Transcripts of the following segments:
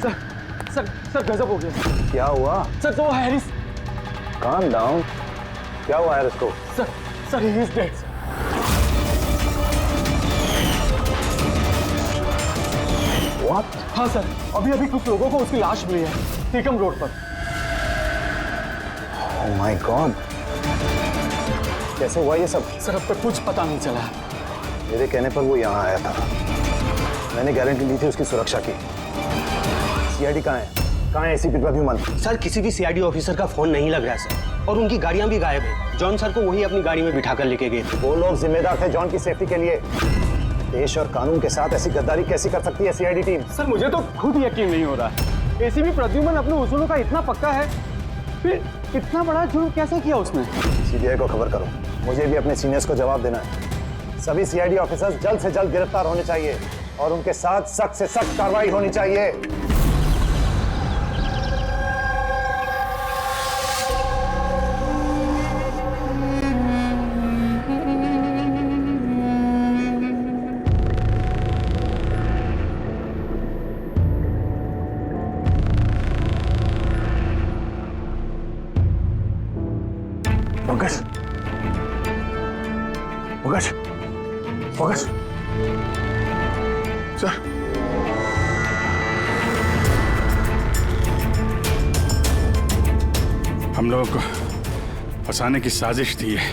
Sir गजब हो गया। क्या हुआ? सर तो हैरिस। Calm down. क्या हुआ हैरिस को? Sir he is dead. What? हाँ सर, अभी कुछ लोगों को उसकी लाश मिली है टीकम रोड पर। ओह माय गॉड, कैसे हुआ ये सब? सर अब तक कुछ पता नहीं चला। मेरे कहने पर वो यहाँ आया था, मैंने गारंटी ली थी उसकी सुरक्षा की। सीआईडी कहाँ है? कहाँ है एसीपी प्रद्युमन? सर किसी भी सीआईडी ऑफिसर का फोन नहीं लग रहा सर, और उनकी गाड़ियां भी गायब है। जॉन सर को वही अपनी गाड़ी में बिठाकर लेके गए थे। वो लोग जिम्मेदार थे जॉन की सेफ्टी के लिए। देश और कानून के साथ ऐसी गद्दारी कैसी कर सकती है सीआईडी टीम? सर मुझे तो खुद यकीन नहीं हो रहा। एसीपी प्रद्युमन अपने उसूलों का इतना पक्का है, फिर इतना बड़ा जुर्म कैसे किया उसने? सीबीआई को खबर करो, मुझे भी अपने सीनियर्स को जवाब देना है। सभी सीआईडी ऑफिसर्स जल्द से जल्द गिरफ्तार होने चाहिए और उनके साथ सख्त से सख्त कार्रवाई होनी चाहिए। पंकज, पंकज, पंकज, सर हम लोगों को फंसाने की साजिश थी है।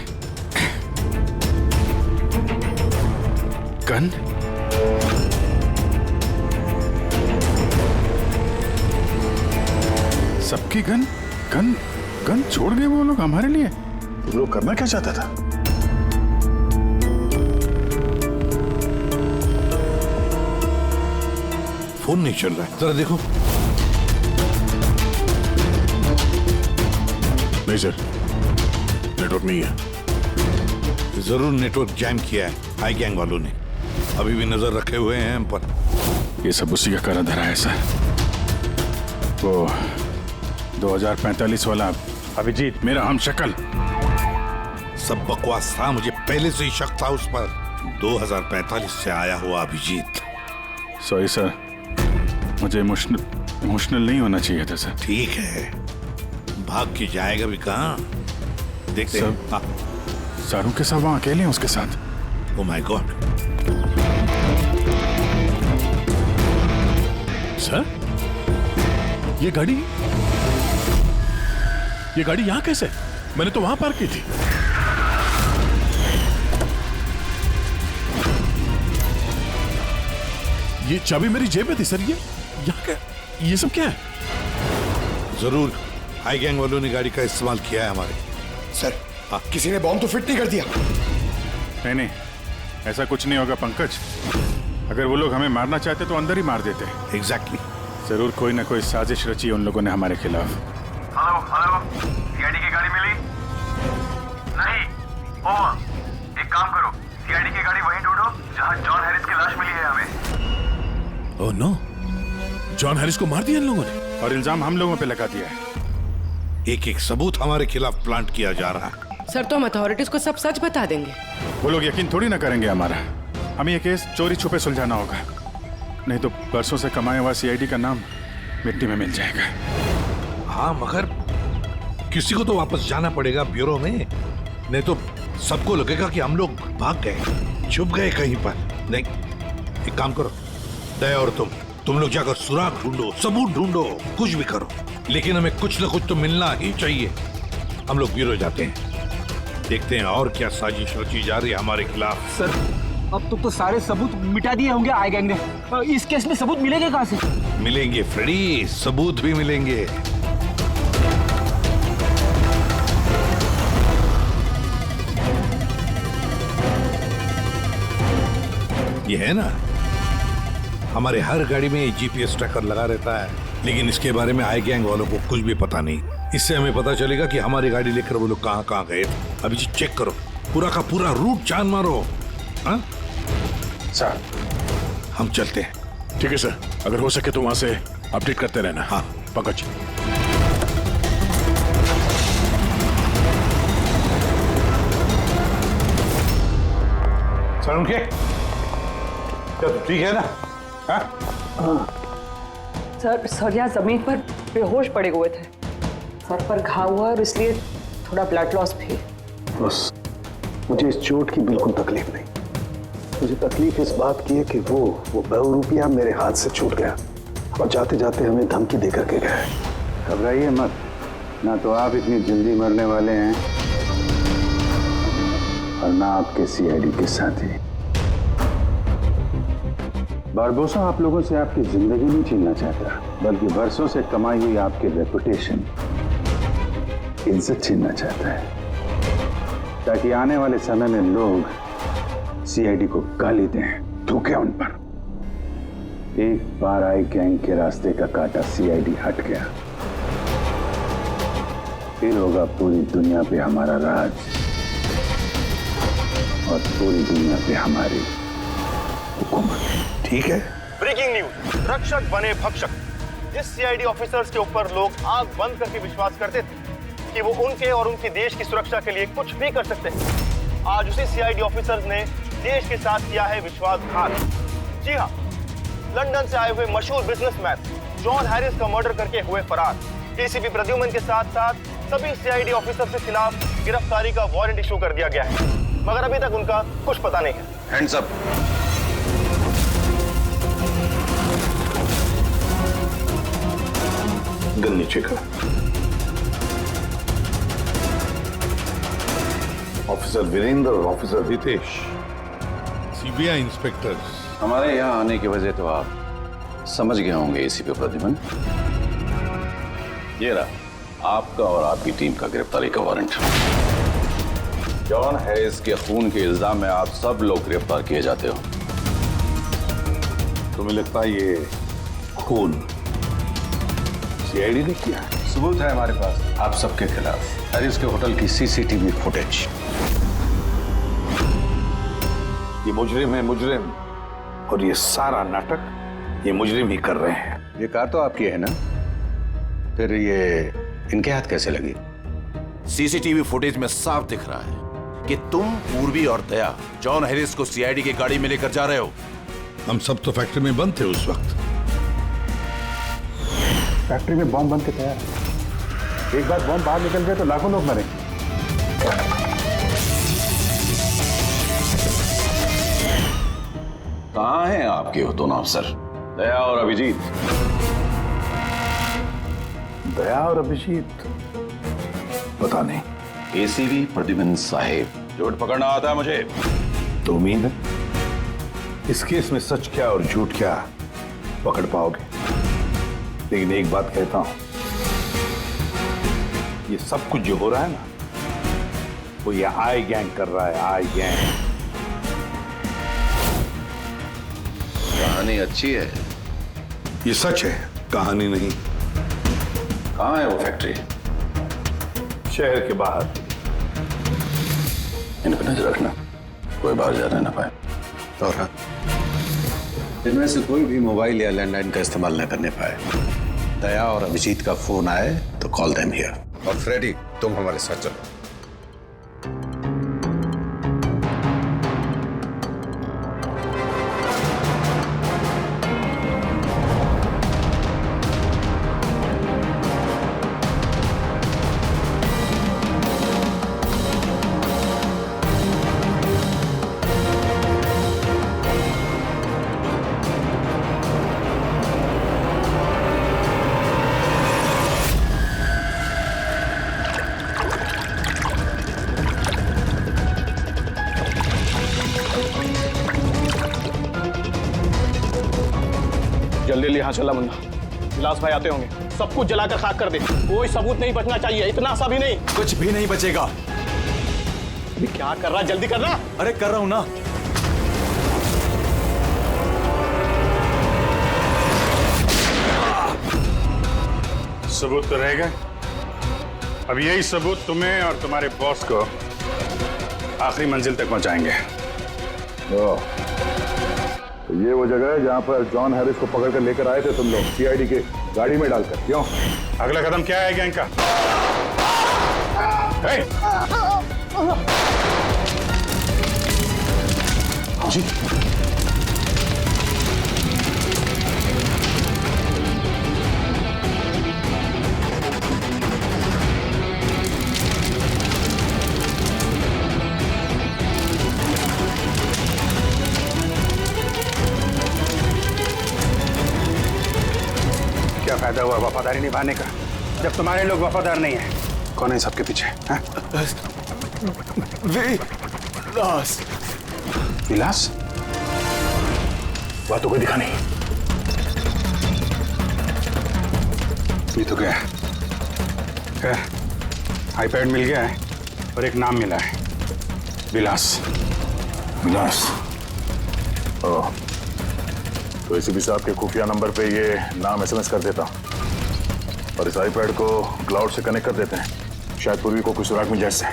गन? सबकी गन? गन? गन छोड़ गए वो लोग हमारे लिए? वो लोग करना क्या चाहता था? फोन नहीं चल रहा है, जरा देखो। नहीं सर, नेटवर्क नहीं है। जरूर नेटवर्क जैम किया है हाई गैंग वालों ने। अभी भी नजर रखे हुए हैं हम पर। ये सब उसी का करा धरा है सर। वो 2045 वाला अभिजीत, मेरा हम शक्ल। सब बकवास था, मुझे पहले से ही शक था उस पर। 2045 से आया हुआ अभिजीत। सॉरी सर, मुझे इमोशनल नहीं होना चाहिए था सर। ठीक है, भाग के जाएगा भी कहाँ? देखते हैं। सारू के साथ वहां अकेले हैं उसके साथ। Oh my God. सर, ये गाड़ी यहां कैसे? मैंने तो वहां पार्क की थी। ये चाबी मेरी जेब में थी सर। ये यहाँ क्या? ये सब क्या है? जरूर हाई गैंग वालों ने गाड़ी का इस्तेमाल किया है हमारे। सर, किसी ने बॉम्ब तो फिट नहीं कर दिया? नहीं, ऐसा कुछ नहीं होगा पंकज। अगर वो लोग हमें मारना चाहते तो अंदर ही मार देते। एग्जैक्टली। जरूर कोई ना कोई साजिश रची है उन लोगों ने हमारे खिलाफ। हेलो, सीआईडी की गाड़ी मिली? नहीं। ओवर। एक काम करो, सीआईडी की गाड़ी वहीं ढूंढो जहां जॉन हैरिस की लाश मिली है हमें। ओह नो, जॉन हैरिस को मार दिया इन लोगों ने और इल्जाम हम लोगों पे लगा दिया है। एक एक सबूत हमारे खिलाफ प्लांट किया जा रहा है। सर तो हम अथॉरिटीज को सब सच बता देंगे। वो लोग यकीन थोड़ी ना करेंगे हमारा। हमें ये केस चोरी छुपे सुलझाना होगा, नहीं तो बरसों से कमाया हुआ सीआईडी का नाम मिट्टी में मिल जाएगा। हाँ, मगर किसी को तो वापस जाना पड़ेगा ब्यूरो में, नहीं तो सबको लगेगा कि हम लोग भाग गए, छुप गए कहीं पर। नहीं, एक काम करो, दया और तुम लोग जाकर सुराग ढूंढो, सबूत ढूंढो, कुछ भी करो, लेकिन हमें कुछ न कुछ तो मिलना ही चाहिए। हम लोग ब्यूरो जाते हैं, देखते हैं और क्या साजिश रची जा रही है हमारे खिलाफ। सर, अब तो सारे सबूत मिटा दिए होंगे आई गैंग ने। इस केस में सबूत मिलेंगे कहां से? मिलेंगे फ्रेडी, सबूत भी मिलेंगे। ये है ना, हमारे हर गाड़ी में जीपीएस ट्रैकर लगा रहता है, लेकिन इसके बारे में आई गैंग वालों को कुछ भी पता नहीं। इससे हमें पता चलेगा कि हमारी गाड़ी लेकर वो लोग कहाँ कहाँ गए थे। अभी चेक करो, पूरा का पूरा रूट जान मारो। हाँ सर, हम चलते हैं। ठीक है सर, अगर हो सके तो वहां से अपडेट करते रहना। हाँ पंकज। सर, उनके ठीक है ना? हाँ? सर यहाँ जमीन पर बेहोश पड़े हुए थे। सर पर घाव हुआ और इसलिए थोड़ा ब्लड लॉस भी। बस मुझे इस चोट की बिल्कुल तकलीफ नहीं। मुझे तकलीफ इस बात की है कि वो बहुरूपिया मेरे हाथ से छूट गया और जाते जाते हमें धमकी देकर के गया। घबराइए मत, ना तो आप इतनी जल्दी मरने वाले हैं और ना आपके सीआईडी के साथी। बारबोसा आप लोगों से आपकी जिंदगी नहीं छीनना चाहता, बल्कि बरसों से कमाई हुई आपकी रेपुटेशन, इज्जत छीनना चाहता है, ताकि आने वाले समय में लोग सीआईडी को गाली दें, थूकें उन पर। एक बार आई गैंग के रास्ते का कांटा सीआईडी हट गया, फिर होगा पूरी दुनिया पे हमारा राज और पूरी दुनिया पे हमारी हुकूमत। ठीक है। ब्रेकिंग न्यूज, रक्षक बने भक्षक। जिस सीआईडी ऑफिसर्स के ऊपर लोग आंख बंद करके विश्वास करते थे कि वो उनके और उनके देश की सुरक्षा के लिए कुछ भी कर सकते हैं, आज उसी सीआईडी ऑफिसर्स ने देश के साथ किया है विश्वासघात। जी हाँ, लंदन से आए हुए मशहूर बिजनेसमैन जॉन हैरिस का मर्डर करके हुए फरार एसीपी प्रद्युमन के साथ साथ सभी सीआईडी ऑफिसर्स के खिलाफ गिरफ्तारी का वारंट इशू कर दिया गया है, मगर अभी तक उनका कुछ पता नहीं है। Hands up. गन नीचे कर। ऑफिसर वीरेंद्र और ऑफिसर रितेश, सीबीआई इंस्पेक्टर्स। हमारे यहाँ आने की वजह तो आप समझ गए होंगे एसीपी प्रद्युमन। ये रहा आपका और आपकी टीम का गिरफ्तारी का वारंट। जॉन हैरिस के खून के इल्जाम में आप सब लोग गिरफ्तार किए जाते हो। तुम्हें लगता है ये खून सीआईडी ने किया है? सबूत है हमारे पास आप सबके खिलाफ। हैरिस के होटल की सीसीटीवी फुटेज। ये मुजरिम है, मुजरिम, और ये सारा नाटक ये मुजरिम ही कर रहे हैं। ये कार तो आपकी है ना, फिर ये इनके हाथ कैसे लगी? सीसीटीवी फुटेज में साफ दिख रहा है कि तुम, पूर्वी और दया जॉन हैरिस को सीआईडी की गाड़ी में लेकर जा रहे हो। हम सब तो फैक्ट्री में बंद थे उस वक्त। फैक्ट्री में बॉम्ब बन के तैयार है। एक बार बॉम्ब बाहर निकल गए तो लाखों लोग मरेंगे। कहाँ हैं आपके वो दोनों अफसर, दया और अभिजीत? दया और अभिजीत पता नहीं। एसीपी प्रद्युमन साहेब, झूठ पकड़ना आता है मुझे। तो उम्मीद है इस केस में सच क्या और झूठ क्या पकड़ पाओगे। लेकिन एक बात कहता हूं, ये सब कुछ जो हो रहा है ना, वो ये आई गैंग कर रहा है। आई गैंग। कहानी अच्छी है, ये सच है, कहानी नहीं। कहाँ है वो फैक्ट्री? शहर के बाहर। इन पर नजर रखना, कोई बाहर जाने ना पाए। और हाँ, इनमें से कोई भी मोबाइल या लैंडलाइन का इस्तेमाल न करने पाए। दया और अभिजीत का फोन आए तो कॉल देम हियर। और फ्रेडी, तुम हमारे साथ चलो। जल्दी यहाँ चला मुन्ना, विलास भाई आते होंगे। सब कुछ जलाकर खाक कर दे, कोई सबूत नहीं बचना चाहिए। इतना सा भी नहीं। कुछ भी नहीं बचेगा। अभी क्या कर रहा, जल्दी करना। अरे कर रहा हूं ना। सबूत तो रहेगा। अब यही सबूत तुम्हें और तुम्हारे बॉस को आखिरी मंजिल तक पहुंचाएंगे। तो ये वो जगह है जहाँ पर जॉन हैरिस को पकड़ कर लेकर आए थे तुम लोग, सीआईडी के गाड़ी में डालकर। क्यों? अगला कदम क्या है गैंग का? जी क्या फायदा हुआ वफादारी निभाने का जब तुम्हारे लोग वफादार नहीं है? कौन है सबके पीछे? हाँ? विलास। विलास? वह तो कोई दिखा नहीं। ये तो गया। आईपैड मिल गया है और एक नाम मिला है, विलास। विलास। ओह, तो एसीपी साहब के खुफिया नंबर पे ये नाम एसएमएस कर देता और इस आईपैड को क्लाउड से कनेक्ट कर देते हैं, शायद पूर्वी को कुछ सुराग मिल जाए इससे।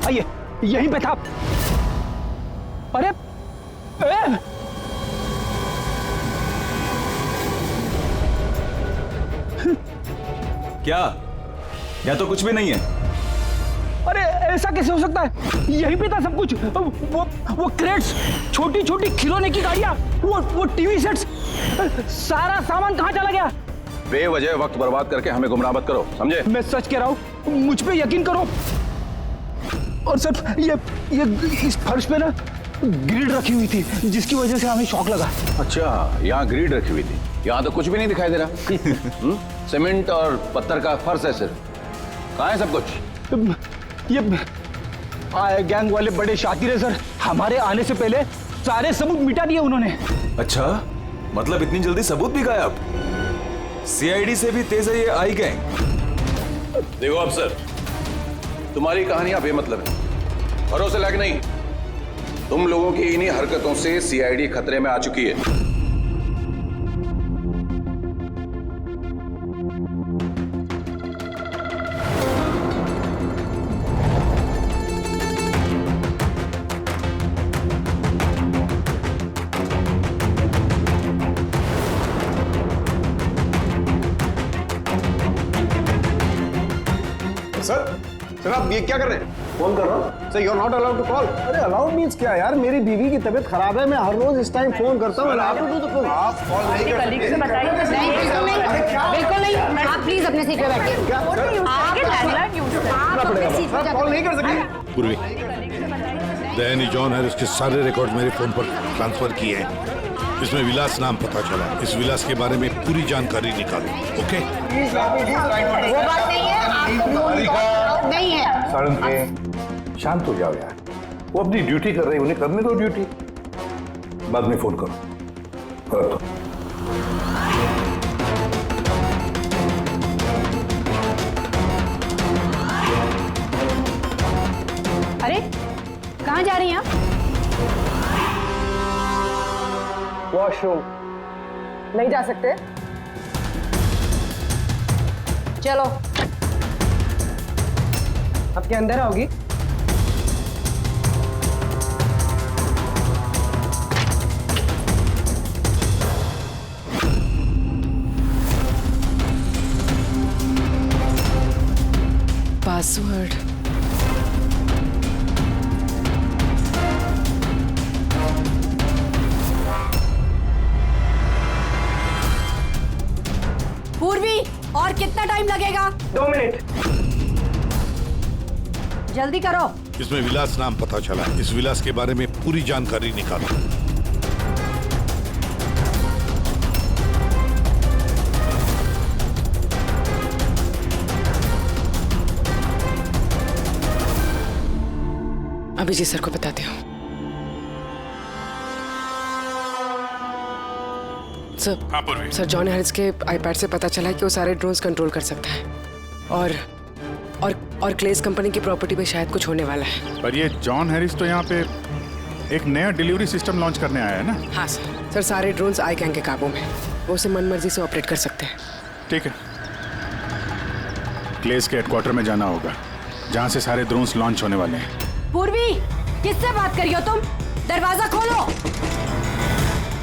आइए, यहीं पे था। अरे क्या? या तो कुछ भी नहीं है। अरे ऐसा कैसे हो सकता है? यहीं पे था सब कुछ। वो क्रेट्स, छोटी छोटी खिलौने की गाड़ियां, वो टीवी सेट्स, सारा सामान कहाँ चला गया? बेवजह वक्त बर्बाद करके हमें गुमराह मत करो, समझे? मैं सच कह रहा हूँ, मुझ पे यकीन करो। और सर ये इस फर्श पे ना ग्रिड रखी हुई थी जिसकी वजह से हमें शॉक लगा। अच्छा, यहाँ ग्रिड रखी हुई थी, यहाँ तो कुछ भी नहीं दिखाई दे रहा। सीमेंट और पत्थर का फर्श है सिर्फ। कहाँ है सब कुछ? ये गैंग वाले बड़े शातिर है सर, हमारे आने से पहले सारे सबूत मिटा दिए उन्होंने। अच्छा, मतलब इतनी जल्दी सबूत भी गायब? सीआईडी से भी तेज है ये आई गैंग। देखो अफसर, तुम्हारी कहानियां बेमतलब है, भरोसे लायक नहीं। तुम लोगों की इन्हीं हरकतों से सीआईडी खतरे में आ चुकी है। सर आप ये क्या कर रहे हैं? फोन कर रहा हूँ। Sir you are not allowed to call. अरे अलाउड मीन्स क्या यार, मेरी बीवी की तबीयत खराब है, मैं हर रोज इस टाइम फोन करता हूँ। आप कॉल नहीं कर सकते। बिल्कुल नहीं, आप प्लीज अपने सीट पे बैठिए। कॉल नहीं कर सकते। पूर्वी, दैनी जॉन हैरिस के सारे रिकॉर्ड मेरे फोन पर ट्रांसफर किए हैं। इसमें विलास नाम पता चला। इस विलास के बारे में पूरी जानकारी निकालो। ओके? वो बात नहीं है, आप नहीं है। सारंग के शांत हो जाओ यार, वो अपनी ड्यूटी कर रहे हैं, उन्हें करने दो ड्यूटी। बाद में फोन करो। रख दो। अरे कहाँ जा रही हैं आप? वॉशरूम। नहीं जा सकते। चलो, अब क्या अंदर आओगी? पासवर्ड। पूर्वी, और कितना टाइम लगेगा? 2 मिनट। जल्दी करो। इसमें विलास नाम पता चला। इस विलास के बारे में पूरी जानकारी निकालो। अभिजीत सर को बताते हो। सर, हाँ पूर्वी। सर जॉन हैरिस के आईपैड से पता चला है कि वो सारे ड्रोन्स कंट्रोल कर सकता है और क्लेस कंपनी की प्रॉपर्टी पे शायद कुछ होने वाला है। पर ये जॉन हैरिस तो यहाँ पे एक नया डिलीवरी सिस्टम लॉन्च करने आया है ना? हाँ सर सारे ड्रोन्स आई गैंग के काबू में, वो उसे मनमर्जी से ऑपरेट कर सकते हैं। ठीक है, क्लेस के हेडक्वार्टर में जाना होगा जहाँ से सारे ड्रोन्स लॉन्च होने वाले हैं। पूर्वी, किससे बात कर रही हो तुम? दरवाजा खोलो,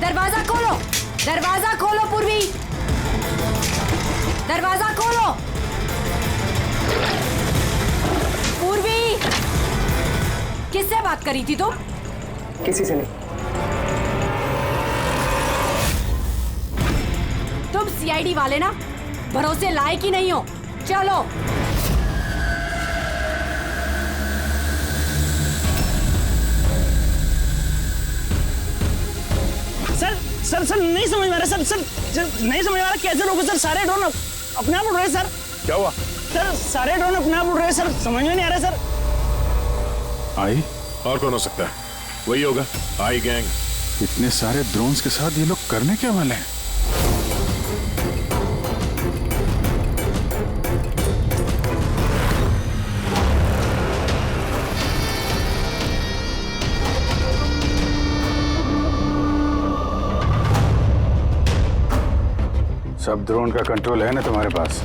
दरवाजा खोलो, दरवाजा खोलो पूर्वी, दरवाजा खोलो। पूर्वी, किससे बात करी थी तुम? किसी से नहीं। तुम सीआईडी वाले ना? भरोसे लायक ही नहीं हो। चलो। सर सर नहीं समझ में आ रहा सर नहीं समझ में आ रहा कैसे रोको सर। सारे ड्रोन अपने आप उड़ रहे सर। क्या हुआ सर? सारे ड्रोन अपने आप उड़ रहे सर, समझ में नहीं आ रहा सर। आई और कौन हो सकता है? वही होगा, आई गैंग। इतने सारे ड्रोन्स के साथ ये लोग करने क्या वाले हैं? सब ड्रोन का कंट्रोल है ना तुम्हारे पास?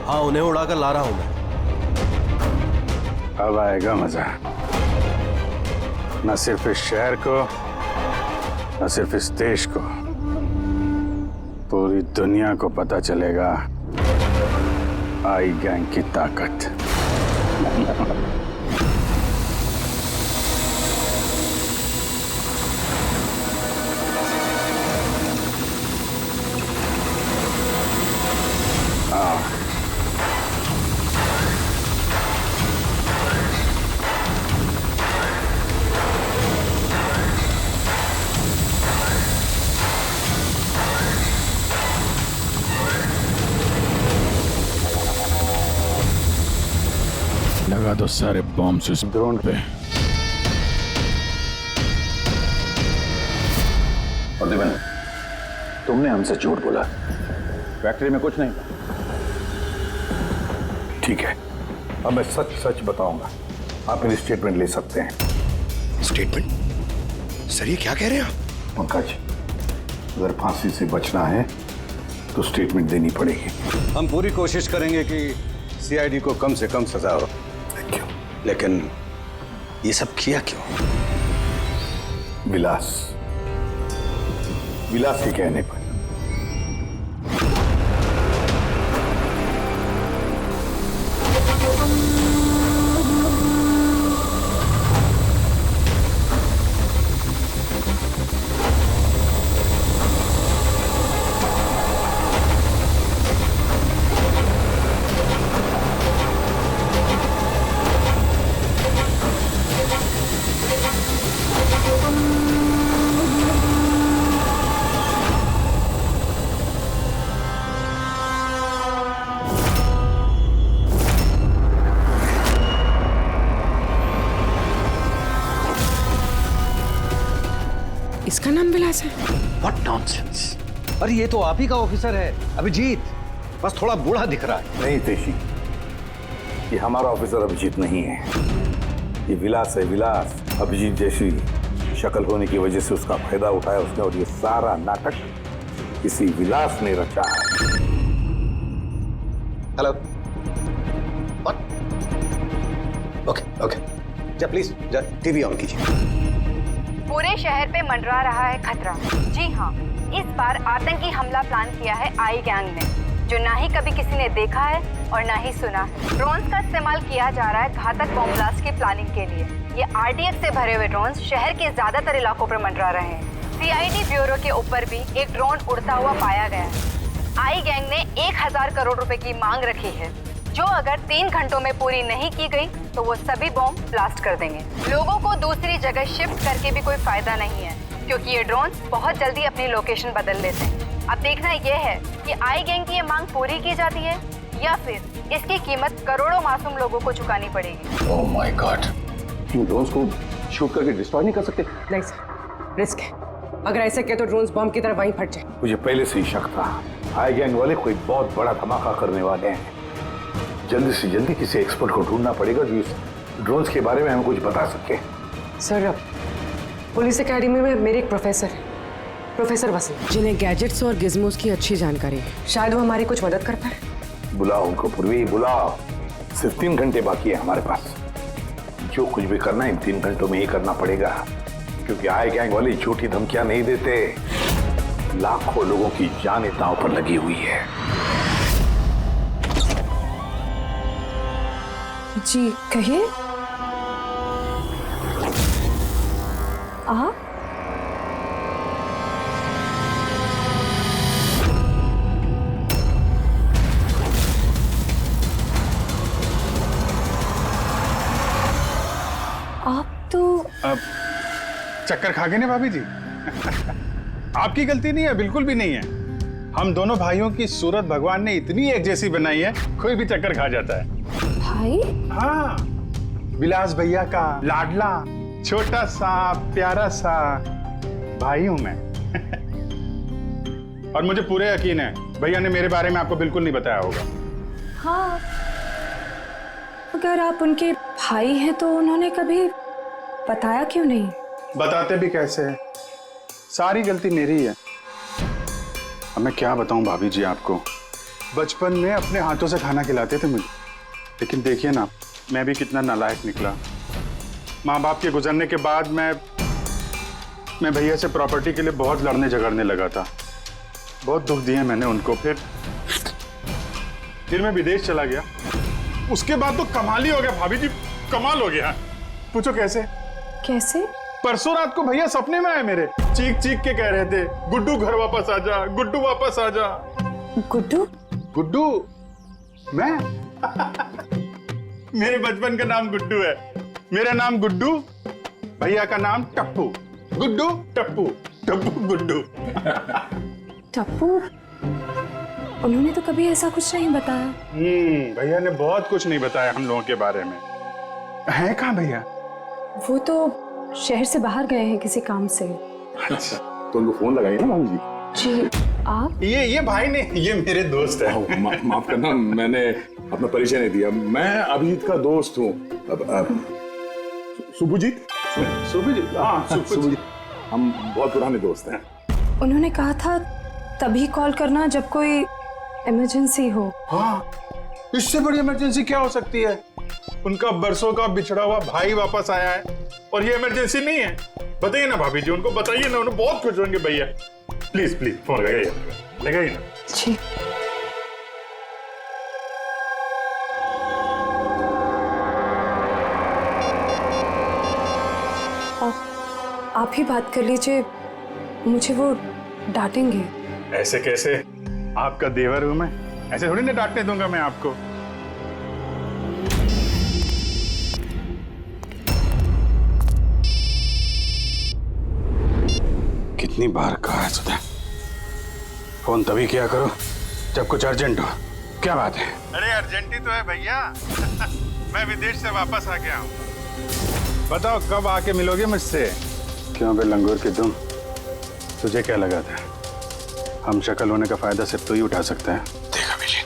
हाँ, उन्हें उड़ाकर ला रहा हूं मैं। अब आएगा मजा। न सिर्फ इस शहर को, न सिर्फ इस देश को, पूरी दुनिया को पता चलेगा आई गैंग की ताकत। लगा दो सारे बॉम्ब इस ड्रोन पे। और तुमने हमसे झूठ बोला, फैक्ट्री में कुछ नहीं। ठीक है, अब मैं सच सच बताऊंगा। आप मेरी स्टेटमेंट ले सकते हैं। स्टेटमेंट? सर ये क्या कह रहे हैं आप? पंकज, अगर फांसी से बचना है तो स्टेटमेंट देनी पड़ेगी। हम पूरी कोशिश करेंगे कि सीआईडी को कम से कम सजा हो। क्यों? लेकिन ये सब किया क्यों? विलास के कहने पर। इसका नाम विलास है? What nonsense! अरे ये तो आप ही का ऑफिसर है अभिजीत, बस थोड़ा बूढ़ा दिख रहा है। नहीं तेशी, ये हमारा ऑफिसर अभिजीत नहीं है, ये विलास है। विलास अभिजीत जैसी शक्ल होने की वजह से उसका फायदा उठाया उसने, और ये सारा नाटक इसी विलास ने रचा है। हेलो, ओके, जा प्लीज, जा टीवी ऑन कीजिए। पूरे शहर पे मंडरा रहा है खतरा। जी हाँ, इस बार आतंकी हमला प्लान किया है आई गैंग ने, जो ना ही कभी किसी ने देखा है और ना ही सुना है। ड्रोन्स का इस्तेमाल किया जा रहा है घातक बॉम्ब ब्लास्ट की प्लानिंग के लिए। ये आरडीएक्स से भरे हुए ड्रोन्स शहर के ज्यादातर इलाकों पर मंडरा रहे हैं। सीआईडी ब्यूरो के ऊपर भी एक ड्रोन उड़ता हुआ पाया गया है। आई गैंग ने 1000 करोड़ रुपए की मांग रखी है, जो अगर 3 घंटों में पूरी नहीं की गई तो वो सभी बॉम्ब ब्लास्ट कर देंगे। लोगों को दूसरी जगह शिफ्ट करके भी कोई फायदा नहीं है, क्योंकि ये ड्रोन बहुत जल्दी अपनी लोकेशन बदल लेते हैं। अब देखना ये है कि आई गैंग की ये मांग पूरी की जाती है या फिर इसकी कीमत करोड़ों मासूम लोगों को चुकानी पड़ेगी। Oh my God, in drones को शूट करके डिस्ट्रॉय नहीं कर सकते? नहीं सर, रिस्क है। अगर ऐसे किया तो ड्रोन्स बॉम्ब की तरह वहीं फट जाए। मुझे पहले से ही शक था, आई गैंग वाले कोई बहुत बड़ा धमाका करने वाले हैं। जल्दी से जल्दी किसी एक्सपर्ट को ढूंढना पड़ेगा जो इस ड्रोन्स के बारे में हमें कुछ बता सके। सर, पुलिस एकेडमी में मेरे एक प्रोफेसर है, प्रोफेसर वसीम, जिन्हें गैजेट्स और गिज़मोस की अच्छी जानकारी है। शायद वो हमारी कुछ मदद कर पाए। बुलाओ उनको पूर्वी, बुलाओ। सिर्फ 3 घंटे बाकी है हमारे पास। जो कुछ भी करना है इन 3 घंटों में ही करना पड़ेगा, क्योंकि आई गैंग वाले झूठी धमकियां नहीं देते। लाखों लोगों की जान दांव पर लगी हुई है। जी कहिए। चक्कर खा गए ना भाभी जी। आपकी गलती नहीं है, बिल्कुल भी नहीं है। हम दोनों भाइयों की सूरत भगवान ने इतनी एक जैसी बनाई है, कोई भी चक्कर खा जाता है। भाई? हाँ, विलास भैया का लाडला छोटा सा प्यारा सा भाई हूं मैं। और मुझे पूरे यकीन है भैया ने मेरे बारे में आपको बिल्कुल नहीं बताया होगा। हाँ, अगर आप उनके भाई हैं तो उन्होंने कभी बताया क्यों नहीं? बताते भी कैसे है, सारी गलती मेरी है। अब मैं क्या बताऊं भाभी जी आपको, बचपन में अपने हाथों से खाना खिलाते थे मुझे, लेकिन देखिए ना मैं भी कितना नालायक निकला। माँ बाप के गुजरने के बाद मैं भैया से प्रॉपर्टी के लिए बहुत लड़ने झगड़ने लगा था। बहुत दुख दिए मैंने उनको। फिर मैं विदेश चला गया। उसके बाद तो कमाल ही हो गया भाभी जी, कमाल हो गया। पूछो कैसे? कैसे? परसों रात को भैया सपने में आए मेरे, चीख चीख के कह रहे थे, गुड्डू घर वापस आ जा, गुड्डू वापस आ जा। गुड्डू? गुड्डू? मैं? मेरे बचपन का नाम गुड्डू है। मेरा नाम गुड्डू, भैया का नाम टप्पू। गुड्डू टप्पू, टप्पू गुड्डू। टप्पू? उन्होंने तो कभी ऐसा कुछ नहीं बताया। भैया ने बहुत कुछ नहीं बताया हम लोगों के बारे में। है कहाँ भैया? वो तो शहर से बाहर गए हैं किसी काम से। अच्छा, तो उनको फोन लगाइए ना भाभी जी। जी, आप? ये भाई ने, ये मेरे दोस्त है। माफ करना, मैंने अपना परिचय नहीं दिया। मैं अभिजीत का दोस्त हूँ। सुभजीत? सुभजीत? हाँ, सुभजीत। हम बहुत पुराने दोस्त हैं। उन्होंने कहा था तभी कॉल करना जब कोई इमरजेंसी हो। हाँ, इससे बड़ी इमरजेंसी क्या हो सकती है? उनका बरसों का बिछड़ा हुआ भाई वापस आया है और ये इमरजेंसी नहीं है। बताइए ना भाभी जी, उनको बताइए ना, उन्हें बहुत खुश होंगे भैया। प्लीज प्लीज फोन लगाइए ना। जी। आप ही बात कर लीजिए, मुझे वो डांटेंगे। ऐसे कैसे? आपका देवर हूं मैं, ऐसे थोड़ी ना डांटने दूंगा मैं आपको। कितनी बार कहा है सुधा, फोन तभी किया करो जब कुछ अर्जेंट हो। क्या बात है? अरे अर्जेंट ही तो है भैया। मैं विदेश से वापस आ गया हूँ। बताओ कब आके मिलोगे मुझसे? क्यों बे लंगूर की तुम, तुझे क्या लगा था हम शक्ल होने का फायदा सिर्फ तो ही उठा सकता है? देखा बिल्ली,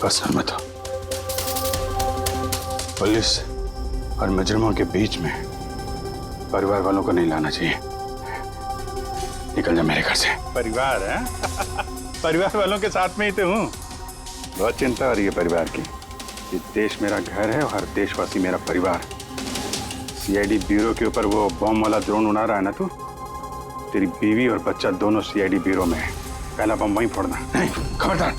पर्सनल मत हो। पुलिस और मुजरिमों के बीच में परिवार वालों को नहीं लाना चाहिए। निकल जा मेरे घर से। परिवार है? परिवार वालों के साथ में ही तो हूँ। बहुत चिंता हो रही है परिवार की। ये देश मेरा घर है और हर देशवासी मेरा परिवार। सीआईडी ब्यूरो के ऊपर वो बॉम्ब वाला ड्रोन उड़ा रहा है ना तू, तेरी बीवी और बच्चा दोनों सीआईडी ब्यूरो में है। पहला बम वहीं फोड़ना। नहीं, खबरदार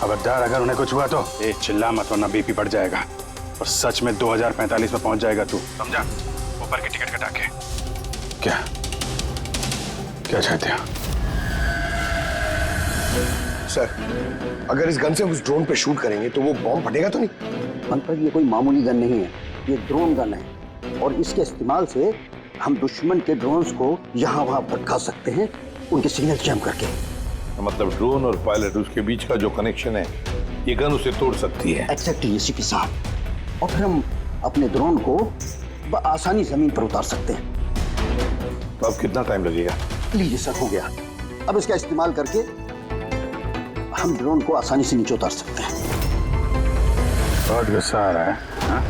खबरदार, अगर उन्हें कुछ हुआ तो चिल्ला मत वरना बीपी बढ़ जाएगा और सच में 2045 में पहुंच जाएगा तू, समझा? ऊपर की टिकट कटा के। क्या क्या चाहते हो? सर, अगर इस गन से उस ड्रोन पे शूट करेंगे तो वो बॉम्ब फटेगा तो नहीं? पर ये कोई मामूली गन नहीं है, ये ड्रोन गन है और इसके इस्तेमाल से हम दुश्मन के ड्रोन्स को यहाँ वहाँ भटका सकते हैं, उनके सिग्नल जैम करके। मतलब ड्रोन और पायलट, उसके बीच का जो कनेक्शन है, ये गन उसे तोड़ सकती है। एक्जैक्टली इसी के साथ। और फिर हम अपने ड्रोन को आसानी जमीन पर उतार सकते हैं। तो अब कितना टाइम लगेगा? लीजिए सर, हो गया। अब इसका इस्तेमाल करके हम ड्रोन को आसानी से नीचे उतार सकते हैं। बहुत गुस्सा आ रहा है हा?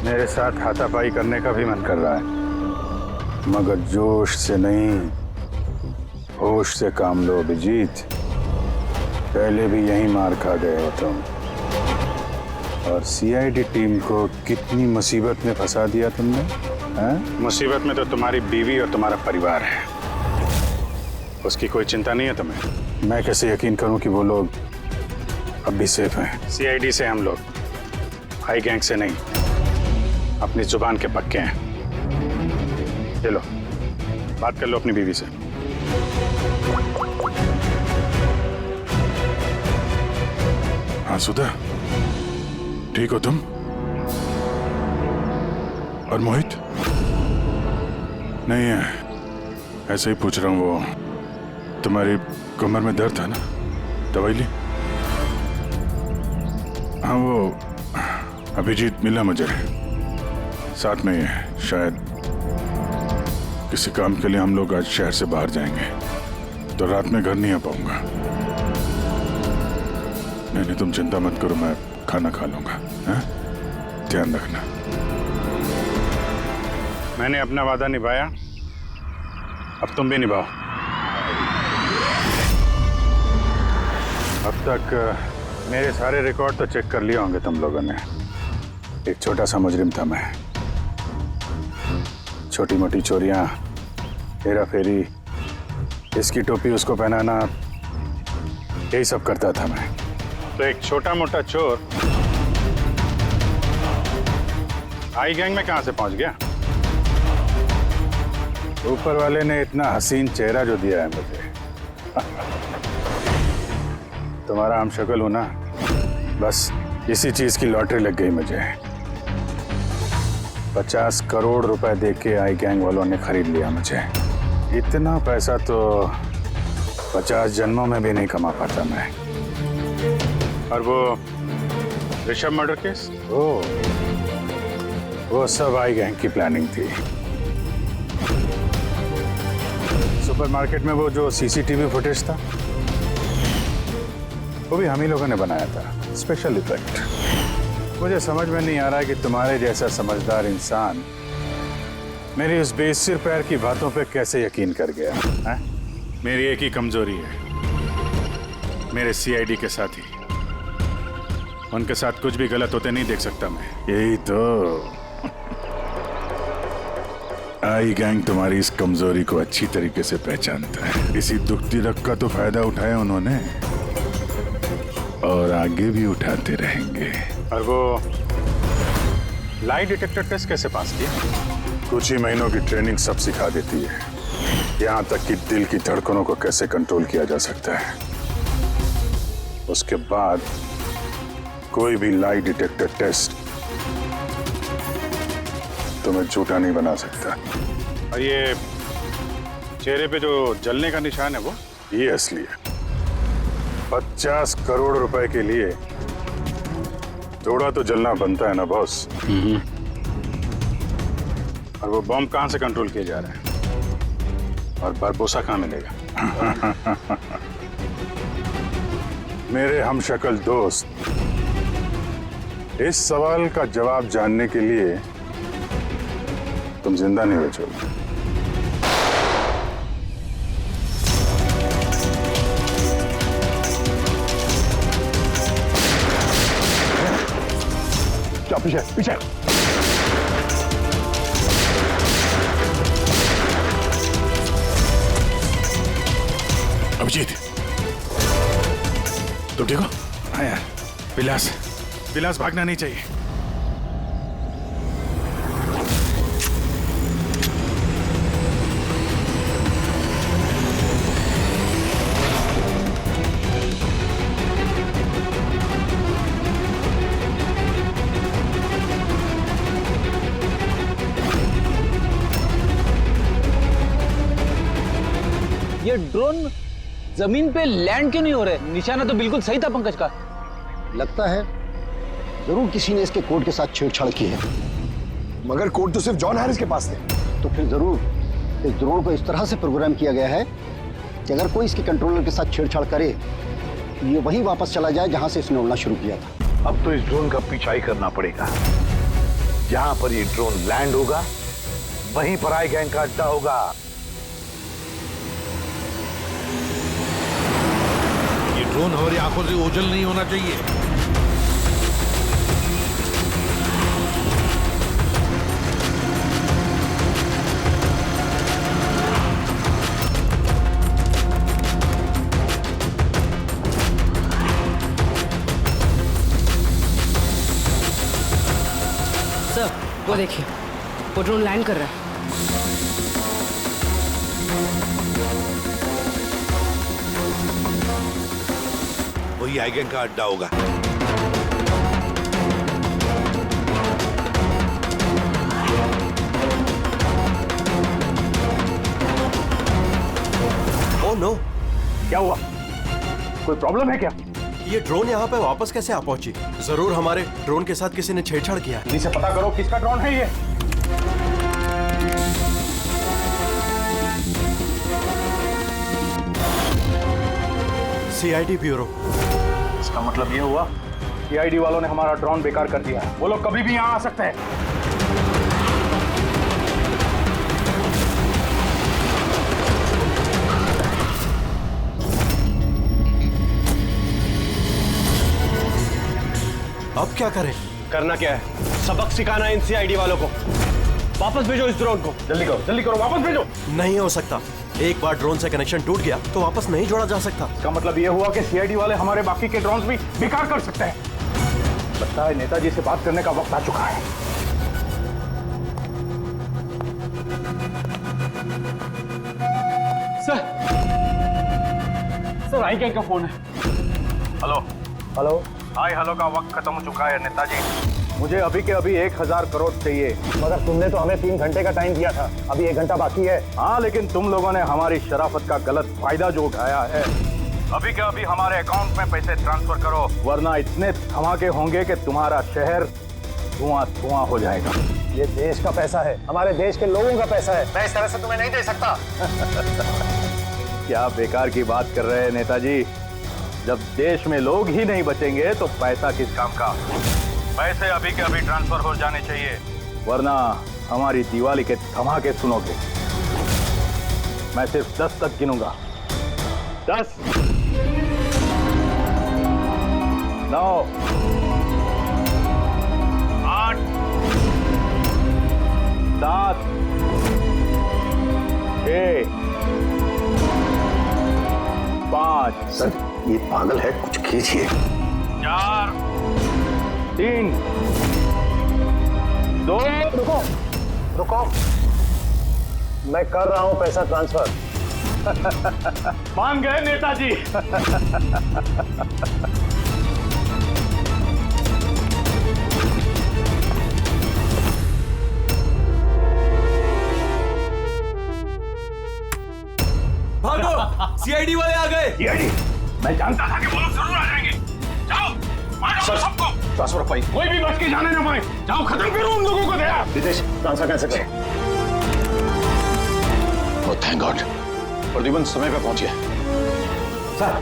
मेरे साथ हाथापाई करने का भी मन कर रहा है, मगर जोश से नहीं, होश से काम लो अभिजीत। पहले भी यही मार खा गए हो तुम, और सीआईडी टीम को कितनी मुसीबत में फंसा दिया तुमने। मुसीबत में तो तुम्हारी बीवी और तुम्हारा परिवार है, उसकी कोई चिंता नहीं है तुम्हें। मैं कैसे यकीन करूं कि वो लोग अब भी सेफ हैं? सीआईडी से हम लोग, हाई गैंग से नहीं, अपनी जुबान के पक्के हैं। चलो बात कर लो अपनी बीवी से। हाँ सुधा, ठीक हो तुम? और मोहित? नहीं है, ऐसे ही पूछ रहा हूँ। वो तुम्हारी कमर में दर्द था ना, दवाई ली? हाँ, वो अभिजीत मिला मुझे, साथ में ही है। शायद किसी काम के लिए हम लोग आज शहर से बाहर जाएंगे, तो रात में घर नहीं आ पाऊंगा। नहीं, तुम चिंता मत करो, मैं खाना खा लूंगा। हाँ? ध्यान रखना। मैंने अपना वादा निभाया, अब तुम भी निभाओ। अब तक मेरे सारे रिकॉर्ड तो चेक कर लिए होंगे तुम लोगों ने। एक छोटा सा मुजरिम था मैं। छोटी मोटी चोरियां, हेरा फेरी, इसकी टोपी उसको पहनाना, यही सब करता था मैं। तो एक छोटा मोटा चोर आई गैंग में कहां से पहुंच गया? ऊपर वाले ने इतना हसीन चेहरा जो दिया है मुझे। तुम्हारा हम शक्ल हो ना, बस इसी चीज की लॉटरी लग गई मुझे। 50 करोड़ रुपए देके आई गैंग वालों ने खरीद लिया मुझे। इतना पैसा तो 50 जन्मों में भी नहीं कमा पाता मैं। और वो ऋषभ मर्डर केस, वो सब आई गैंग की प्लानिंग थी। सुपरमार्केट में वो जो सीसीटीवी फुटेज था, वो भी हम ही लोगों ने बनाया था, स्पेशल इफेक्ट। मुझे समझ में नहीं आ रहा है कि तुम्हारे जैसा समझदार इंसान मेरी उस बेसिर पैर की बातों पे कैसे यकीन कर गया है? मेरी एक ही कमजोरी है, मेरे सीआईडी के साथी। उनके साथ कुछ भी गलत होते नहीं देख सकता मैं। यही तो आई गैंग तुम्हारी इस कमजोरी को अच्छी तरीके से पहचानता है। इसी दुखती रग का तो फायदा उठाया उन्होंने, और आगे भी उठाते रहेंगे। और वो लाई डिटेक्टर टेस्ट कैसे पास किया? कुछ ही महीनों की ट्रेनिंग सब सिखा देती है, यहाँ तक कि दिल की धड़कनों को कैसे कंट्रोल किया जा सकता है। उसके बाद कोई भी लाई डिटेक्टर टेस्ट तुम्हें झूठा नहीं बना सकता। और ये चेहरे पे जो जलने का निशान है, वो ये असली है। 50 करोड़ रुपए के लिए थोड़ा तो जलना बनता है ना बॉस। और वो बॉम्ब कहां से कंट्रोल किया जा रहा है? और बारबोसा कहां मिलेगा? मेरे हमशक्ल दोस्त, इस सवाल का जवाब जानने के लिए तुम जिंदा नहीं बचोगे। क्या पीछे पीछे? अभिजीत, तुम ठीक हो? हाँ यार, विलास भागना नहीं चाहिए। ये ड्रोन जमीन पे लैंड क्यों नहीं हो रहे? निशाना तो बिल्कुल सही था पंकज का। लगता है जरूर किसी ने इसके कोड के साथ छेड़छाड़ की है। मगर कोड तो सिर्फ जॉन हैरिस के पास थे। तो फिर जरूर इस ड्रोन को इस तरह से प्रोग्राम किया गया है कि अगर कोई इसके कंट्रोलर के साथ छेड़छाड़ करे तो ये वहीं वापस चला जाए जहां से इसने उड़ना शुरू किया था। अब तो इस ड्रोन का पीछा ही करना पड़ेगा। जहां पर ये ड्रोन लैंड होगा, वहीं पर आई गैंग का अड्डा होगा। ये ड्रोन हमारी आंखों से ओझल नहीं होना चाहिए। सर, वो देखिए, वो ड्रोन लैंड कर रहा है। वही आई गैंग का अड्डा होगा। Don't know. क्या हुआ? कोई प्रॉब्लम है क्या? ये ड्रोन यहाँ पे वापस कैसे आ पहुंची? जरूर हमारे ड्रोन के साथ किसी ने छेड़छाड़ किया है। इसे पता करो किसका ड्रोन है ये। CID bureau. इसका मतलब ये हुआ सीआईडी वालों ने हमारा ड्रोन बेकार कर दिया। वो लोग कभी भी यहाँ आ सकते हैं। अब क्या करें? करना क्या है? सबक सिखाना इन सीआईडी वालों को। वापस भेजो इस ड्रोन को। जल्दी करो, वापस भेजो। नहीं हो सकता। एक बार ड्रोन से कनेक्शन टूट गया तो वापस नहीं जोड़ा जा सकता। इसका मतलब ये हुआ कि सीआईडी वाले हमारे बाकी के ड्रोन्स भी बेकार कर सकते हैं। लगता है नेताजी से बात करने का वक्त आ चुका है। सर आईगैंग का फोन है। हेलो। हाय हेलो का वक्त खत्म हो चुका है नेताजी। मुझे अभी के अभी 1000 करोड़ चाहिए। मगर तुमने तो हमें 3 घंटे का टाइम दिया था। अभी 1 घंटा बाकी है। हाँ, लेकिन तुम लोगों ने हमारी शराफत का गलत फायदा जो उठाया है। अभी के अभी हमारे अकाउंट में पैसे ट्रांसफर करो, वरना इतने धमाके होंगे कि तुम्हारा शहर धुआं हो जाएगा। ये देश का पैसा है, हमारे देश के लोगों का पैसा है। मैं इस तरह से तुम्हें नहीं दे सकता। क्या बेकार की बात कर रहे हैं नेताजी? जब देश में लोग ही नहीं बचेंगे तो पैसा किस काम का? पैसे अभी के अभी ट्रांसफर हो जाने चाहिए, वरना हमारी दिवाली के धमाके सुनोगे। मैं सिर्फ 10 तक गिनूंगा। 10, 9, 8, 7, 6, 5। सर ये पागल है, कुछ कीजिए। 4, 3, 2। रुको, मैं कर रहा हूं पैसा ट्रांसफर। मान गए नेताजी। भागो, सीआईडी वाले आ गए। सीआईडी? मैं जानता था कि वो लोग जरूर आ जाएंगे। जाओ, मारो सबको। ट्रांसफर पाई। कोई भी बच के जाने ना पाए। जाओ, खत्म करो उन लोगों को। दया रितेश, ट्रांसफर कैसे करें? ओह थैंक गॉड, प्रद्युमन समय पे पहुंच गया। सर,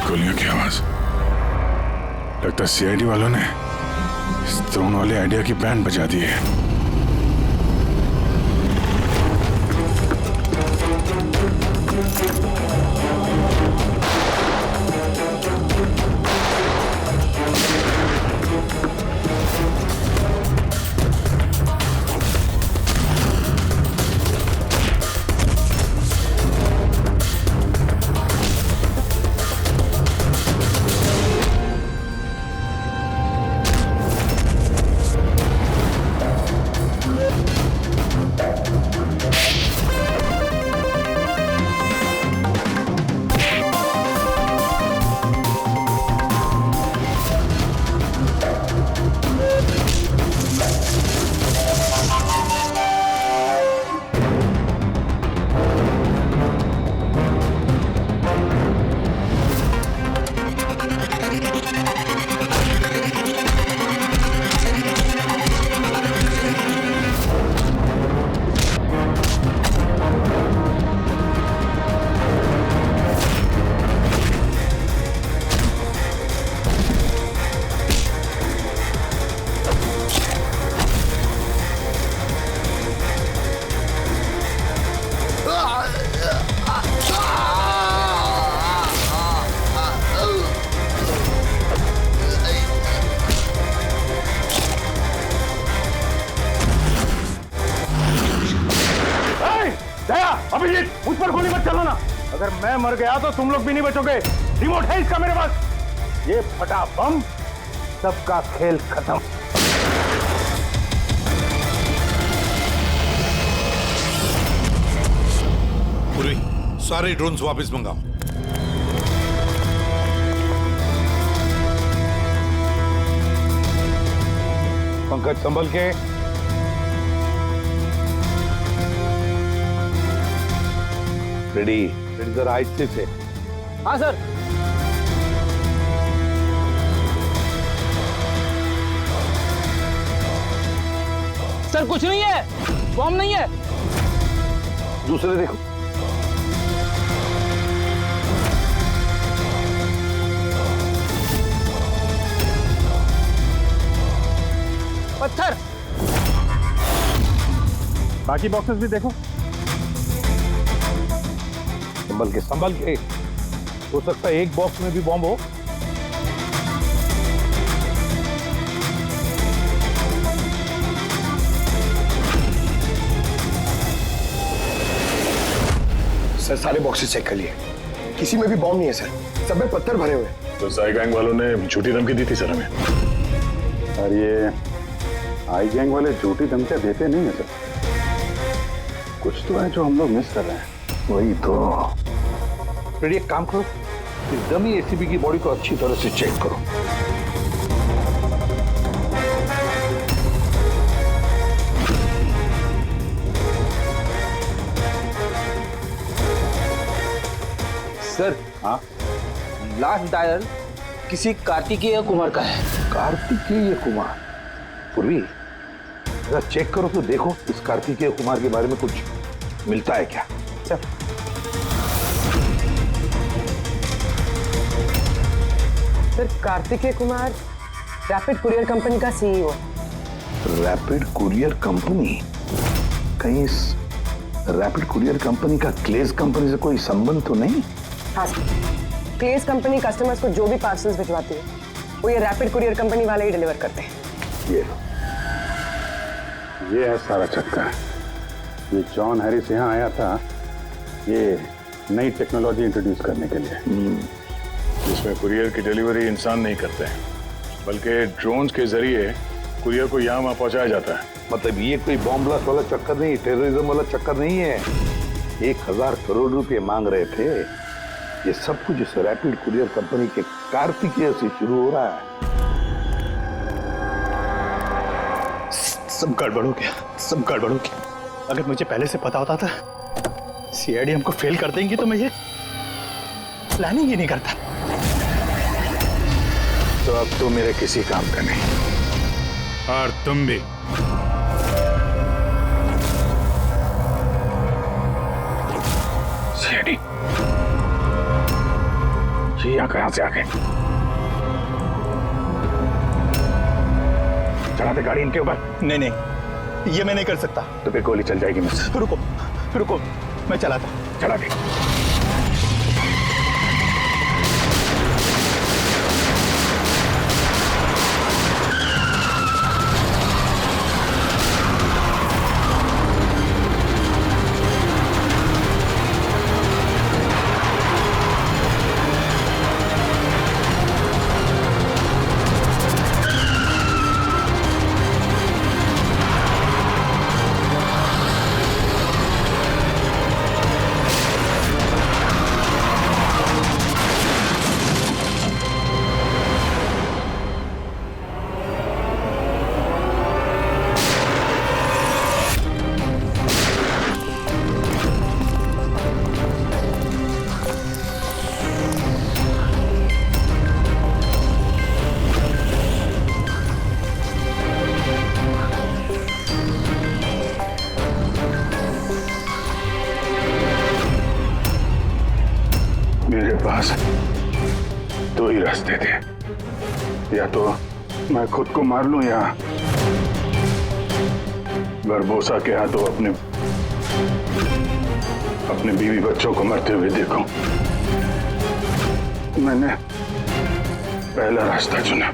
गोलियों की आवाज। लगता है सीआईडी वालों ने इस ड्रोन वाले आइडिया की बैंड बजा दी है। अभिजीत, मुझ पर गोली मत चलाना। अगर मैं मर गया तो तुम लोग भी नहीं बचोगे। रिमोट है इसका मेरे पास। ये फटा बम, सबका खेल खत्म। पूरी सारे ड्रोन्स वापस मंगाओ। पंकज संभल के। रेडी जरा आहिस्ते से। हाँ सर। सर कुछ नहीं है, बॉम्ब नहीं है। दूसरे देखो। पत्थर। बाकी बॉक्सेस भी देखो। संभल के। हो सकता है एक बॉक्स में भी बॉम्ब हो। सर सारे बॉक्सेस चेक कर लिए, किसी में भी बॉम्ब नहीं है सर, सब में पत्थर भरे हुए हैं। तो साई गैंग वालों ने झूठी धमकी दी थी सर हमें। और ये आई गैंग वाले झूठी धमकियां देते नहीं है सर। कुछ तो है जो हम लोग मिस कर रहे हैं। वही तो। रेडी, एक काम करो, इस डमी एसीबी की बॉडी को अच्छी तरह से चेक करो। सर हाँ, लास्ट डायल किसी कार्तिकेय कुमार का है। कार्तिकेय कुमार? पूर्वी जरा चेक करो तो देखो इस कार्तिकेय कुमार के बारे में कुछ मिलता है क्या। Sir Kartikeya Kumar rapid courier company का सीईओ। Rapid courier company? कहीं इस रैपिड कुरियर कंपनी का क्लेज कंपनी से कोई संबंध तो नहीं? हाँ सर, क्लेज कंपनी कस्टमर्स को जो भी पार्सल्स भिजवाती है वो ये रैपिड कुरियर कंपनी वाले ही डिलीवर करते हैं। ये है सारा चक्कर। ये जॉन हैरिस यहाँ आया था ये नई टेक्नोलॉजी इंट्रोड्यूस करने के लिए, जिसमें कुरियर की डिलीवरी इंसान नहीं करते हैं बल्कि ड्रोन्स के जरिए कुरियर को यहाँ वहाँ पहुँचाया जाता है। मतलब ये कोई बॉम्ब ब्लास्ट वाला चक्कर नहीं, टेररिज्म वाला चक्कर नहीं है। 1000 करोड़ रुपए मांग रहे थे। ये सब कुछ इस रैपिड कुरियर कंपनी के कार्तिकेय से शुरू हो रहा है। सब गड़बड़ हो गया, सब गड़बड़ हो गया। अगर मुझे पहले से पता होता था सीआईडी हमको फेल कर देंगी तो मैं ये प्लानिंग ही नहीं करता। तो अब तो मेरे किसी काम का नहीं। और तुम भी। सीआईडी जी यहाँ कहां से आ गए? चला दे गाड़ी इनके ऊपर। नहीं नहीं, ये मैं नहीं कर सकता। तो फिर गोली चल जाएगी मुझसे। रुको रुको, मैं चलाता। चला दे। मेरे पास दो ही रास्ते थे, या तो मैं खुद को मार लूं या बरबोसा के हाथों अपने बीवी बच्चों को मरते हुए देखूं। मैंने पहला रास्ता चुना।